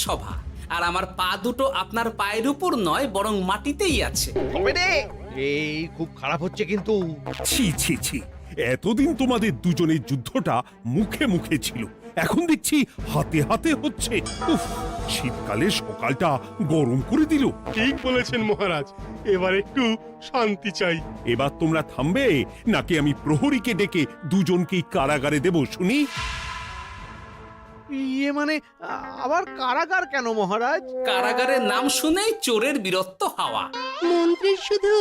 রাজসভা, আর আমার পা দুটো আপনার পায়ের উপর নয় বরং মাটিতেই আছে। হবে রে, এই খুব খারাপ হচ্ছে কিন্তু। ছি ছি ছি, এতদিন তোমাদের দুজনের যুদ্ধটা মুখে মুখে ছিল, এখন দেখছি হাতে হাতে হচ্ছে। উফ, শীতকালে সকালটা গরম করে দিল। ঠিক বলেছেন মহারাজ, এবার একটু শান্তি চাই। এবার তোমরা থামবে নাকি আমি প্রহরীকে ডেকে দুজনকেই কারাগারে দেব শুনি? ইয়ে মানে আবার কারাগার কেন মহারাজ? কারাগারের নাম শুনেই চোরের বীরত্ব হাওয়া। মন্ত্রীর শুধু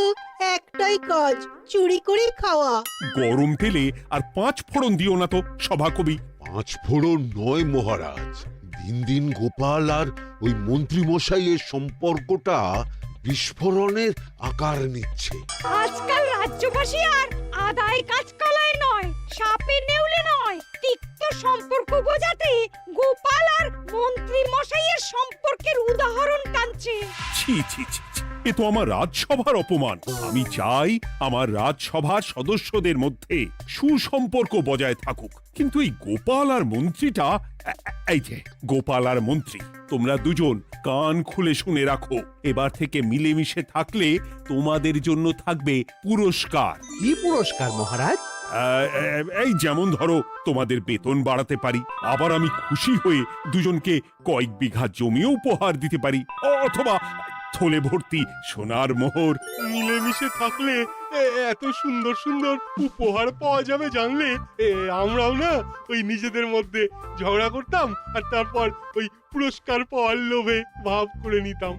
একটাই কাজ, চুরি করে খাওয়া। গরম তেলে আর 5 ফোড়ন দিও না তো সভাকবি। 5 ফোড়ন নয় মহারাজ, দিন দিন গোপাল আর ওই মন্ত্রী মশাইয়ের সম্পর্কটা বিস্ফোরণের আকার নিচ্ছে। আজকাল রাজ্যবাসী আর আদায় কাজ কালায় নয়, সাপে নেউলে নয়, তিক্ত সম্পর্ক বোঝাতে গোপাল আর মন্ত্রী মশাইয়ের সম্পর্কের উদাহরণ টানছে। ছি ছি ছি ছি, এ তো আমার রাজসভার অপমান। আমি চাই আমার রাজসভার সদস্যদের মধ্যে সুসম্পর্ক বজায় থাকুক, কিন্তু এই গোপাল আর মন্ত্রীটা, এই যে গোপাল আর মন্ত্রী, তোমরা দুজন কান খুলে শুনে রাখো, এবার থেকে মিলেমিশে থাকলে তোমাদের জন্য থাকবে পুরস্কার। কি পুরস্কার মহারাজ? এই যেমন ধরো, তোমাদের বেতন বাড়াতে পারি, আবার আমি খুশি হয়ে দুজনকে কয়েক বিঘা জমিও উপহার দিতে পারি, অথবা থলে ভর্তি সোনার মোহর। মিলেমিশে থাকলে এত সুন্দর সুন্দর উপহার পাওয়া যাবে জানলে আমরাও না ওই নিজেদের মধ্যে ঝগড়া করতাম আর তারপর ওই পুরস্কার পাওয়ার লোভে ভাব করে নিতাম।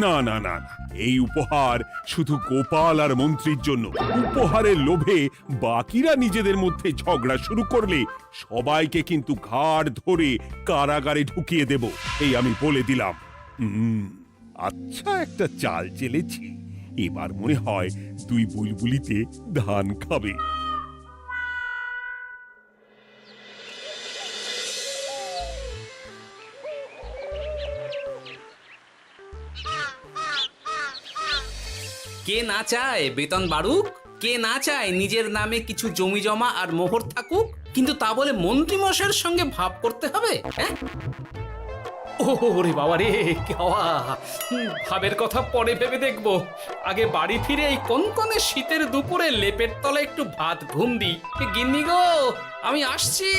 না না না না, এই উপহার শুধু গোপাল আর মন্ত্রীর জন্য। উপহারের লোভে বাকিরা নিজেদের মধ্যে ঝগড়া শুরু করলে সবাইকে কিন্তু ঘাড় ধরে কারাগারে ঢুকিয়ে দেব, এই আমি বলে দিলাম। আচ্ছা, একটা চাল চেলেছি, এবার মনে হয় দুই বুলবুলিতে ধান খাবে। কে না চায় বেতন বাড়ুক? কে না চায় নিজের নামে কিছু জমি জমা আর মোহর থাকুক? কিন্তু তা বলে মন্ত্রী মশাইয়ের সঙ্গে ভাব করতে হবে? হ্যাঁ, ওরে বাবা রে, কি হওয়া! ভাবের কথা পরে ভেবে দেখবো, আগে বাড়ি ফিরে এই কনকনে শীতের দুপুরে লেপের তলে একটু ভাত ঘুম দিই। গিন্নি গো, আমি আসছি।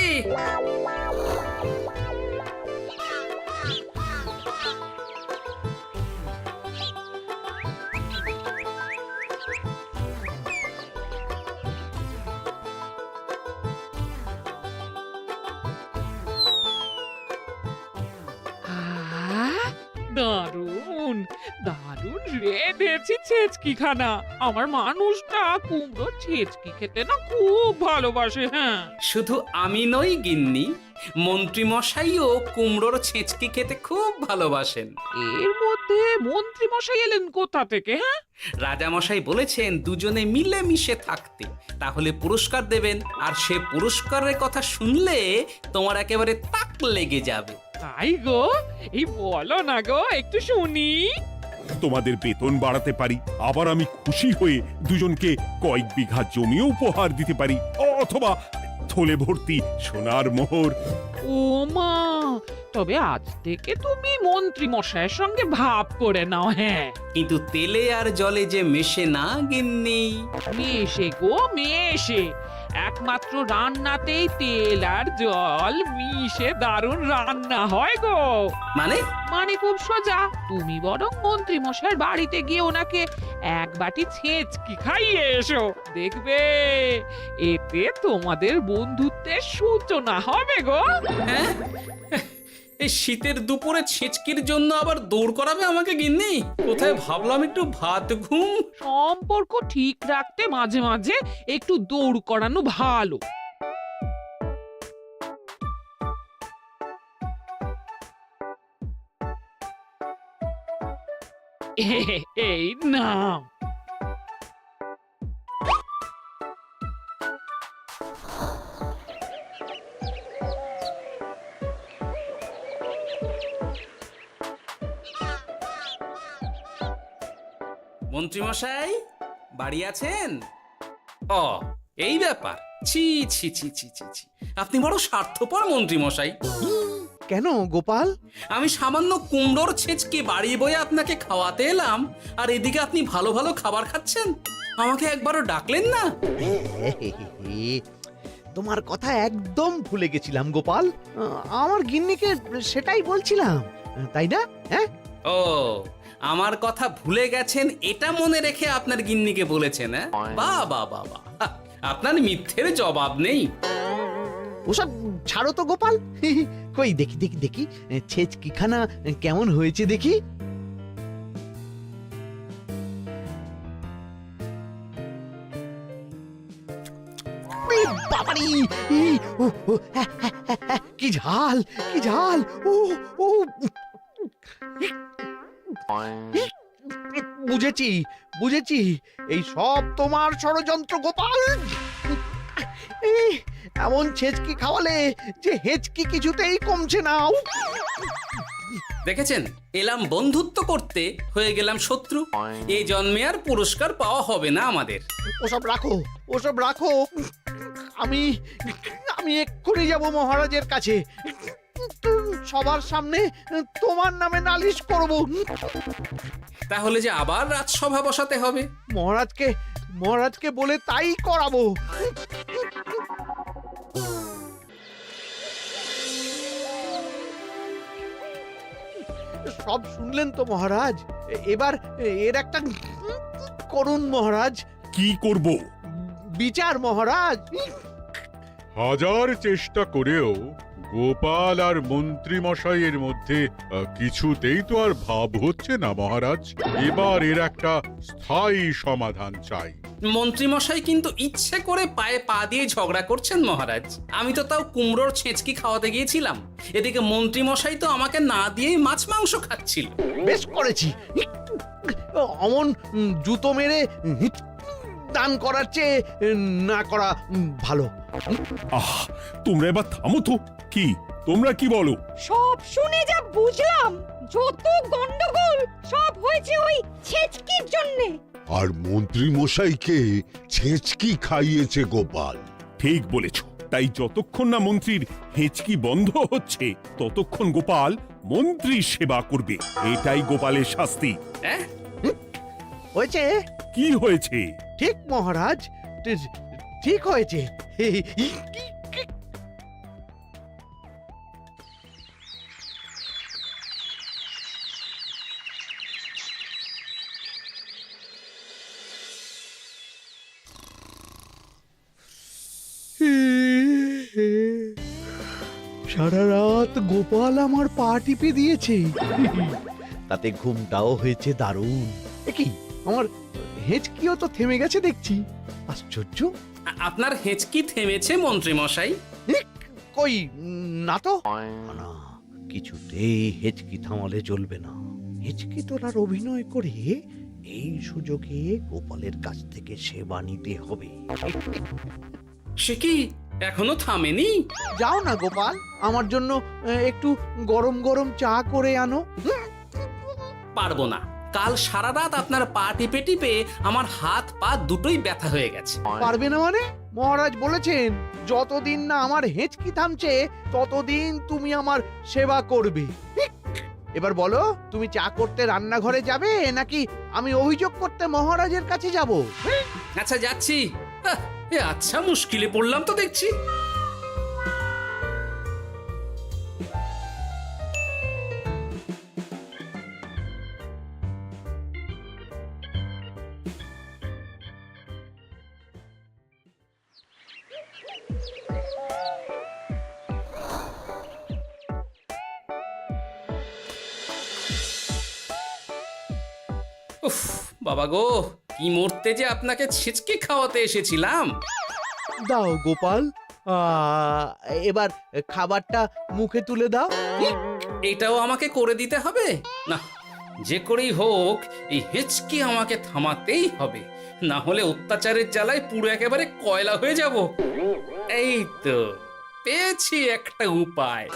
দারুণ দারুণ রেঁধেছি ছেচকি খানা। আমার মানুষটা কুমড়ো ছেচকি খেতে না খুব ভালোবাসে। হ্যাঁ, শুধু আমি নই গিন্নি, মন্ত্রী মশাইও কুমড়োর ছেঁচকি খেতে খুব ভালোবাসেন। এর মধ্যে মন্ত্রী মশাই এলেন কোথা থেকে? হ্যাঁ, রাজা মশাই বলেছেন দুজনে মিলে মিশে থাকতে, তাহলে পুরস্কার দেবেন, আর সে পুরস্কারের কথা শুনলে তোমার একেবারে তাক লেগে যাবে। তাই গো, এই বলো না গো, একটু শুনি। তোমাদের বেতন বাড়াতে পারি, আবার আমি খুশি হয়ে দুজনকে কয়েক বিঘা জমিও উপহার দিতে পারি, অথবা থলে ভর্তি সোনার মোহর। ও মা, তবে আজ থেকে তুমি মন্ত্রী মশাইয়ের সঙ্গে ভাব করে নাও। হ্যাঁ, কিন্তু তেলে আর জলে যে মেশে না গিন্নি। মেশে গো মেশে, একমাত্র রান্নাতেই তেল আর জল মিশে দারুণ রান্না হয় গো। মানে? মানে খুব সোজা, তুমি বরং মন্ত্রী মশাইয়ের বাড়িতে গিয়ে ওনাকে এক বাটি ছেঁচকি খাইয়ে এসো, দেখবে এতে তোমাদের বন্ধুত্বের সূচনা হবে গো। হ্যাঁ, এই শীতের দুপুরে ছেঁচকির জন্য আবার দৌড় করাবে আমাকে গিন্নি? কোথায় ভাবলাম একটু ভাত ঘুম। সম্পর্ক ঠিক রাখতে মাঝে মাঝে একটু দৌড় করানো ভালো। এই নাও। মন্ত্রী মশাই বাড়ি আছেন? ও, এই ব্যাপার। ছি ছি ছি ছি ছি ছি, আপনি বড় স্বার্থপর মন্ত্রী মশাই। কেন গোপাল? আমি সামান্য কুমড়োর ছেঁচকে বাড়ি বয়ে আপনাকে খাওয়াতে এলাম, আর এদিকে আপনি ভালো ভালো খাবার খাচ্ছেন। আমাকে একবারও ডাকলেন না। তোমার কথা একদম ভুলে গেছিলাম গোপাল। আমার গিন্নিকে সেটাই বলছিলাম, তাই না? হ্যাঁ, ও, আমার কথা ভুলে গেছেন এটা মনে রেখে আপনার গিন্নিকে বলেছেন? বাহ বাহ বাহ বাহ, আপনার মিথ্যের জবাব নেই। ওসব ছাড়ো তো গোপাল। কই দেখি দেখি দেখি ছেচকিখানা কেমন হয়েছে দেখি। বাবারি, কি ঝাল, কি ঝাল! ও ও, বুঝেছি বুঝেছি, এই সব তোমার ষড়যন্ত্র গোপাল। এই, এমন ছেচকি খাওয়ালে যে হেঁচকি কিছুতেই কমছে না। দেখেছেন, এলাম বন্ধুত্ব করতে, হয়ে গেলাম শত্রু। এই জন্মে আর পুরস্কার পাওয়া হবে না আমাদের। ওসব রাখো, ওসব রাখো। আমি আমি এক্ষুনি যাব মহারাজের কাছে, সবার সামনে তোমার নামে নালিশ করব। তাহলে যে আবার রাজসভা বসাতে হবে। মহারাজকে বলে তাই করাবো। সব শুনলেন তো মহারাজ, এবার এর একটা করুন মহারাজ। কি করব? বিচার মহারাজ। হাজার চেষ্টা করেও গোপাল আর মন্ত্রী মশাইয়ের মধ্যে কিছুতেই তো আর ভাব হচ্ছে না মহারাজ। এবার এর একটা স্থায়ী সমাধান চাই। মন্ত্রীমশাই কিন্তু ইচ্ছে করে পায়ে পা দিয়ে ঝগড়া করছেন মহারাজ। আমি তো তাও কুমড়োর ছেঁচকি খাওয়াতে গিয়েছিলাম, এদিকে মন্ত্রীমশাই তো আমাকে না দিয়েই মাছ মাংস খাচ্ছিল। বেশ করেছি, অমন জুতো মেরে দান করার চেয়ে না করা ভালো। আহ, তোমরা এবার থামো তো। কি তোমরা কি বলো? সব শুনে যা বুঝলাম, যত গন্ডগোল সব হয়েছে ওই ছেচকির জন্যে। আর মন্ত্রী মশাইকে ছেঁচকি খাইয়েছে গোপাল। ঠিক বলেছ। তাই যতক্ষণ না মন্ত্রীর হেঁচকি বন্ধ হচ্ছে, ততক্ষণ গোপাল মন্ত্রীর সেবা করবে। এটাই গোপালের শাস্তি। হ্যাঁ, হয়েছে? কি হয়েছে? ঠিক মহারাজ, ঠিক হয়েছে। সারা রাত গোপাল আমার পা টিপে দিয়েছে, তাতে ঘুমটাও হয়েছে দারুণ। কি আমার হেঁচকিও তো থেমে গেছে দেখছি, আশ্চর্য। আপনার হেঁচকি থেমেছে মন্ত্রীমশাই? কই না তো। না, কিছুতেই হেঁচকি থামালে চলবে না। হেঁচকি তোলার অভিনয় করে এই সুযোগে গোপালের কাছ থেকে সেবা নিতে হবে। সে কি এখনো থামেনি? যাও না গোপাল, আমার জন্য একটু গরম গরম চা করে আনো। পারবো না। কাল সারা রাত আপনার পা টিপে টিপে আমার হাত পা দুটোই ব্যথা হয়ে গেছে। পারবে না মানে? মহারাজ বলেছেন যতদিন না আমার হেঁচকি থামছে ততদিন তুমি আমার সেবা করবে। এবার বলো, তুমি চা করতে রান্নাঘরে যাবে নাকি আমি অভিযোগ করতে মহারাজের কাছে যাব? আচ্ছা, যাচ্ছি। আচ্ছা, মুশকিলে পড়লাম তো দেখছি। উফ, বাবা গো, কি মরতে যে আপনাকে ছিচকে খাওয়াতে এসেছিলাম। দাও গোপাল, এবার খাবারটা মুখে তুলে দাও। এটাও আমাকে করে দিতে হবে? না, যে করেই হোক এই হেঁচকি আমাকে থামাতেই হবে, না হলে অত্যাচারের জ্বালায় পুরো একেবারে কয়লা হয়ে যাব। এই তো পেয়েছি একটা উপায়।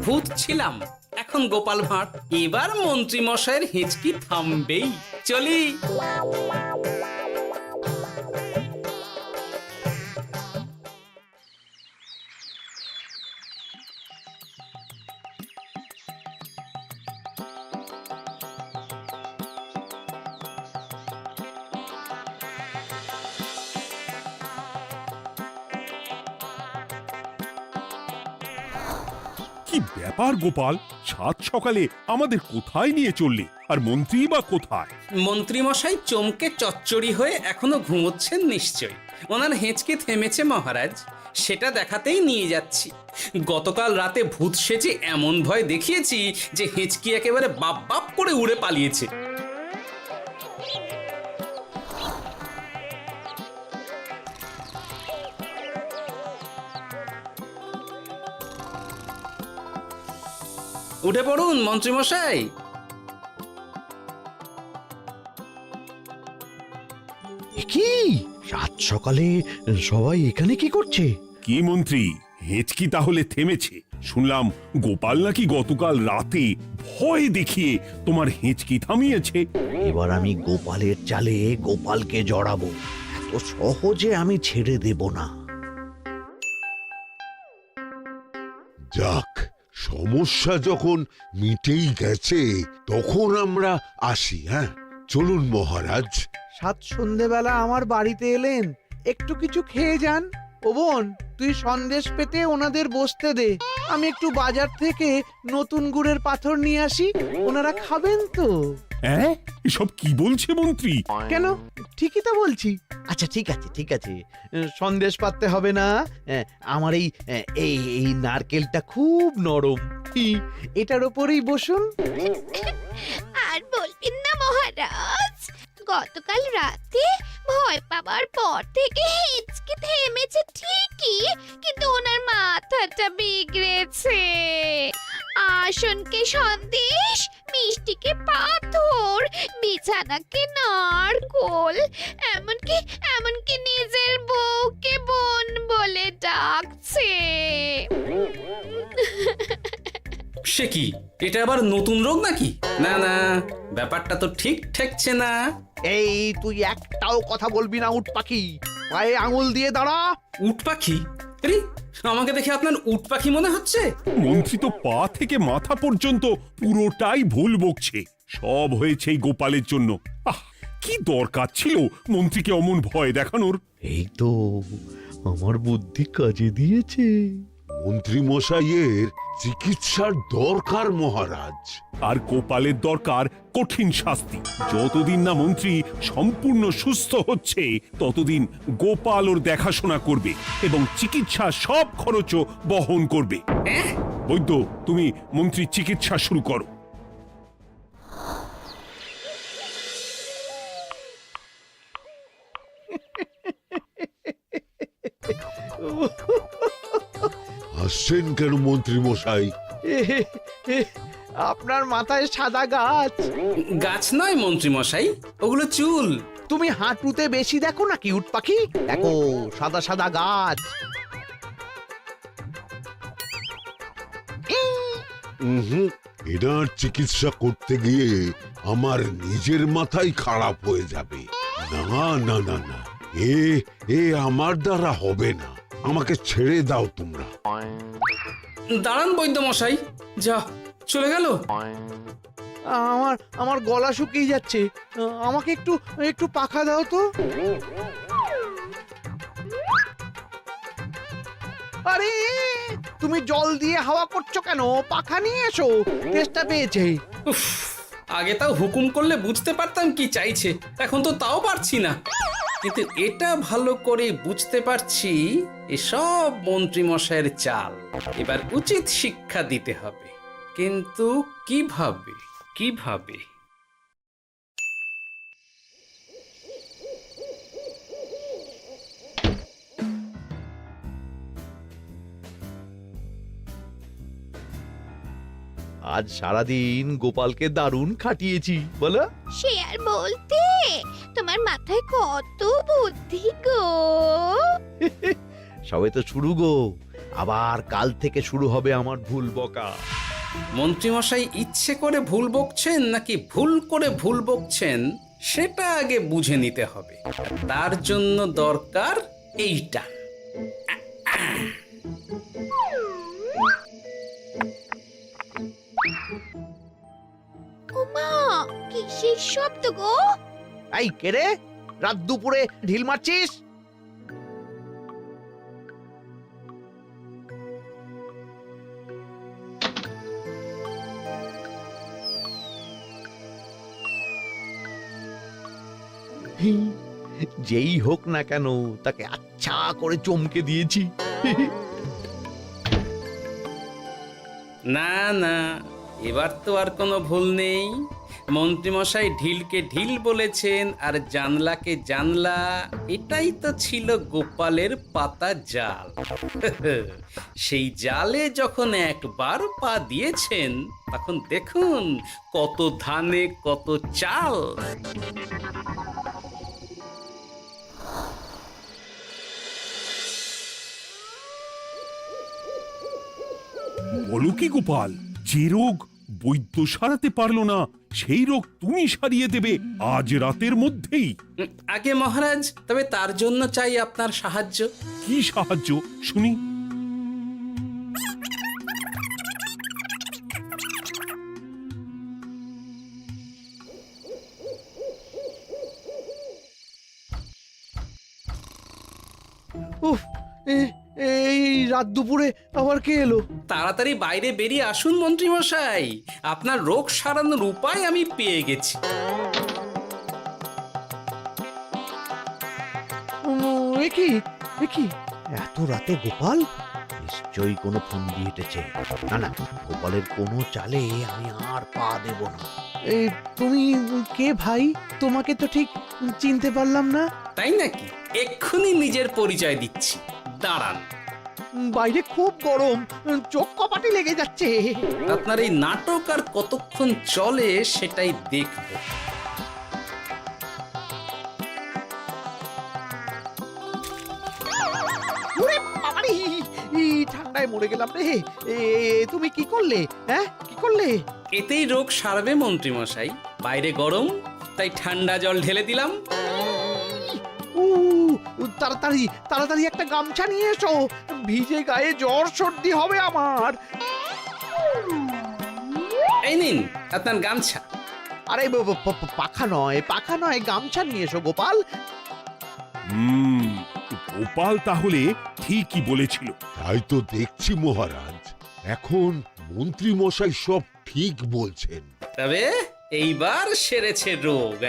ভূত ছিলাম, এখন গোপাল ভাঁড়। এবার মন্ত্রী মশাইয়ের হেঁচকি থামবেই। চলি। কি ব্যাপার গোপাল, সাত সকালে আমাদের কোথায় নিয়ে চললে? আর মন্ত্রী বা কোথায়? মন্ত্রী মশাই চমকে চচ্চড়ি হয়ে এখনো ঘুমোচ্ছেন নিশ্চয়ই। ওনার হেঁচকি থেমেছে মহারাজ, সেটা দেখাতেই নিয়ে যাচ্ছি। গতকাল রাতে ভূত সেজে এমন ভয় দেখিয়েছি যে হেঁচকি একেবারে বাপ বাপ করে উড়ে পালিয়েছে। উঠে পড়ুন মন্ত্রী মশাই। কি সাত সকালে সবাই এখানে কি করছে? কি মন্ত্রী, হেঁচকি তাহলে থেমেছে? শুনলাম গোপাল নাকি গতকাল রাতে ভয় দেখিয়ে তোমার হেঁচকি থামিয়েছে। এবার আমি গোপালের চালে গোপালকে জড়াবো, এত সহজে আমি ছেড়ে দেব না। যাক, সমস্যা যখন মিটেই গেছে তখন আমরা আসি। হ্যাঁ, চলুন মহারাজ। সাত সন্ধেবেলা আমার বাড়িতে এলেন, একটু কিছু খেয়ে যান। ও বোন, তুই সন্দেশ পেতে ওনাদের বসতে দে, আমি একটু বাজার থেকে নতুন গুড়ের পাথর নিয়ে আসি, ওনারা খাবেন তো। হ্যাঁ, এসব কি বলছে মন্ত্রী? কেন, ঠিকই তো বলছি। আচ্ছা ঠিক আছে ঠিক আছে, সন্দেশ পাততে হবে না। আমার এই এই এই নারকেলটা খুব নরম, এটার ওপরেই বসুন। আর বলবেন না মহারাজ, গতকাল রাতে ভয় পাওয়ার পর থেকে হিচকি থেমেছে ঠিকই, কিন্তু ওনার মাথাটা বিগড়েছে। আসনকে সন্দেশ, মিষ্টিকে পাথর, বিছানাকে নারকোল, এমনকি নিজের বউকে বোন বলে ডাকছে। সে কি, এটা আবার নতুন রোগ নাকি? না না, ব্যাপারটা তো ঠিক ঠেকছে না। এই তুই একটাও কথা বলবি না উট পাখি, পায়ে আঙুল দিয়ে দাঁড়া। উট পাখি? আরে, আমাকে দেখে আপনার উট পাখি মনে হচ্ছে? মন্ত্রী তো পা থেকে মাথা পর্যন্ত পুরোটাই ভুল বকছে। সব হয়েছে এই গোপালের জন্য। আহ, কি দরকার ছিল মন্ত্রীকে অমন ভয় দেখানোর? এই তো আমার বুদ্ধি কাজে দিয়েছে। মন্ত্রী মশাইয়ের চিকিৎসার দরকার মহারাজ। আর গোপালের দরকার কঠিন শাস্তি। যতদিন না মন্ত্রী সম্পূর্ণ সুস্থ হচ্ছে ততদিন গোপাল ওর দেখাশোনা করবে এবং চিকিৎসা সব খরচও বহন করবে। বৈদ্য, তুমি মন্ত্রীর চিকিৎসা শুরু করো। হাসছেন কেন মন্ত্রী মশাই? আপনার মাথায় সাদা গাছ। গাছ নয় মন্ত্রী মশাই, ওগুলো চুল। তুমি হাঁটুতে বেশি দেখো নাকি উট পাখি? দেখো সাদা সাদা গাছ। এনার চিকিৎসা করতে গিয়ে আমার নিজের মাথাই খারাপ হয়ে যাবে। না না না না, এ আমার দ্বারা হবে না। আমাকে ছেড়ে দাও তোমরা। দাঁড়ান বৈদ্য মশাই, যা চলে গেল। আমার গলা শুকিয়ে যাচ্ছে, আমাকে একটু একটু পাখা দাও তো। আরে তুমি জল দিয়ে হাওয়া করছো কেন? পাখা নিয়ে এসো, তেষ্টা পেয়েছে। উফ, আগে তাও হুকুম করলে বুঝতে পারতাম কি চাইছে, এখন তো তাও পারছি না। কিন্তু এটা ভালো করে বুঝতে পারছি এসব মন্ত্রী মশাইয়ের চাল। এবার উচিত শিক্ষা দিতে হবে, কিন্তু কিভাবে? আজ সারাদিন গোপালকে দারুণ খাটিয়েছি, বলো। সে আর বলতে, তোমার মাথায় কত বুদ্ধি গো। সবে তো শুরু গো, আবার কাল থেকে শুরু হবে আমার ভুল বকা। মন্ত্রীমশাই ইচ্ছে করে ভুল বকছেন নাকি ভুল করে ভুল বকছেন সেটা আগে বুঝে নিতে হবে। আর তার জন্য দরকার এইটা। ওমা কিসের শব্দ গো? এই কে রে, রাত দুপুরে ঢিল মারছিস? যেই হোক না কেন তাকে আচ্ছা করে চমকে দিয়েছি। না না, এবার তো আর কোনো ভুল নেই। মন্ত্রীমশাই ঢিলকে ঢিল বলেছেন আর জানলাকে জানলা, এটাই তো ছিল গোপালের পাতা জাল। সেই জালে যখন একবার পা দিয়েছেন তখন দেখুন কত ধানে কত চাল। বলো কি গোপাল, যে রোগ বৈদ্য সারাতে পারলো না সেই রোগ তুমি সারিয়ে দেবে আজ রাতের মধ্যেই? আগে মহারাজ, তবে তার জন্য চাই আপনার সাহায্য। কি সাহায্য শুনি? উফ, এই রাত দুপুরে আবার কে এলো? তাড়াতাড়ি বাইরে বেরিয়ে আসুন মন্ত্রীমশাই, আপনার রোগ সারানোর উপায় আমি পেয়ে গেছি। একি একি এত রাতে গোপাল? নিশ্চয়ই কোনো ফন্দি হেঁটেছে। না না, গোপালের কোনো চালে আমি আর পা দেব না। তুমি কে ভাই? তোমাকে তো ঠিক চিনতে পারলাম না। তাই নাকি? এক্ষুনি নিজের পরিচয় দিচ্ছি, দাঁড়ান। বাইরে খুব গরম, চোখ কপাটে লেগে যাচ্ছে। আপনার এই নাটক আর কতক্ষণ চলে সেটাই দেখব। ওরে বাবারে, এই ঠান্ডায় মরে গেলাম রে। তুমি কি করলে? হ্যাঁ, কি করলে? এতেই রোগ সারবে মন্ত্রীমশাই। বাইরে গরম, তাই ঠান্ডা জল ঢেলে দিলাম। তাড়াতাড়ি তাড়াতাড়ি একটা গামছা নিয়ে এসো, ভিজে গায়ে জ্বর সর্দি হবে আমার। এই নিন আপনার গামছা। আরে পাখা নয়, পাখা নয়, গামছা নিয়ে এসো গোপাল। গোপাল তাহলে ঠিকই বলেছিল। তাই তো দেখছি মহারাজ, এখন মন্ত্রী মশাই সব ঠিক বলছেন। তবে এইবার সেরেছে রোগ।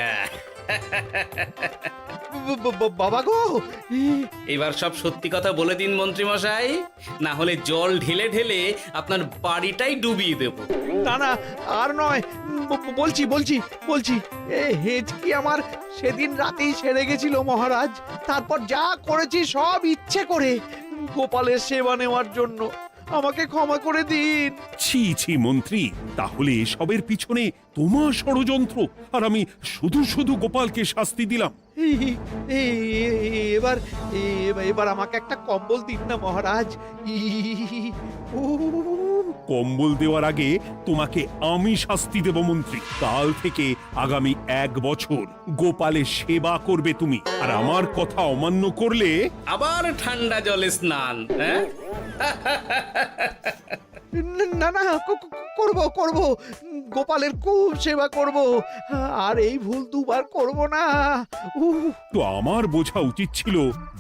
বাবা গো, এবার সব সত্যি কথা বলে দিন মন্ত্রীমশাই, না হলে জল ঢেলে ঢেলে আপনার বাড়িটাই ডুবিয়ে দেব। না না, আর নয়, বলছি বলছি বলছি, হেঁচকি আমার সেদিন রাতেই সেরে গেছিল মহারাজ। তারপর যা করেছি সব ইচ্ছে করে, গোপালের সেবা নেওয়ার জন্য। আমাকে ক্ষমা করে দিন। ছি ছি মন্ত্রী, তাহলে এসবের পিছনে তোমার ষড়যন্ত্র, আর আমি শুধু শুধু গোপালকে শাস্তি দিলাম। এবার এবার আমাকে একটা কম্বল দিন না মহারাজ। কম্বল দেওয়ার আগে তোমাকে আমি শাস্তি দেব মন্ত্রী। কাল থেকে আগামী 1 বছর গোপালের সেবা করবে তুমি, আর আমার কথা অমান্য করলে আবার ঠান্ডা জলে স্নান। হ্যাঁ, না না, করব করব, গোপালের খুব সেবা করব, আর এই ভুল দুবার করব না। তো আমার বোঝা উচিত ছিল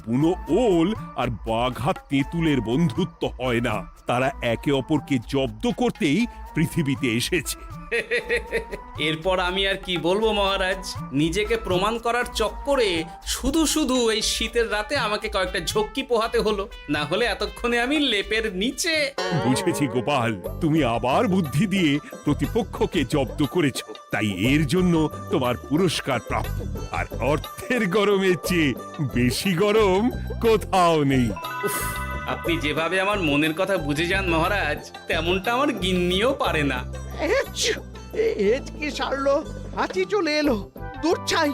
বুনো ওল আর বাঘা তেঁতুলের বন্ধুত্ব হয় না, তারা একে অপরকে জব্দ করতেই পৃথিবীতে এসেছে। এরপর আমি আর কি বলবো মহারাজ, নিজেকে প্রমাণ করার চক্করে শুধু শুধু এই শীতের রাতে আমাকে কয়েকটা ঝক্কি পোহাতে হলো, না হলে এতক্ষণে আমি লেপের নিচে। বুঝেছি গোপাল, তুমি আবার বুদ্ধি দিয়ে প্রতিপক্ষকে জব্দ করেছো, তাই এর জন্য তোমার পুরস্কার প্রাপ্ত। আর অর্থের গরমের চেয়ে বেশি গরম কোথাও নেই। উফ, আপনি যেভাবে আমার মনের কথা বুঝে যান মহারাজ, তেমনটা আমার গিন্নিও পারে না। হেঁচকি সারলো, হাঁচি চলে এলো, দূর ছাই।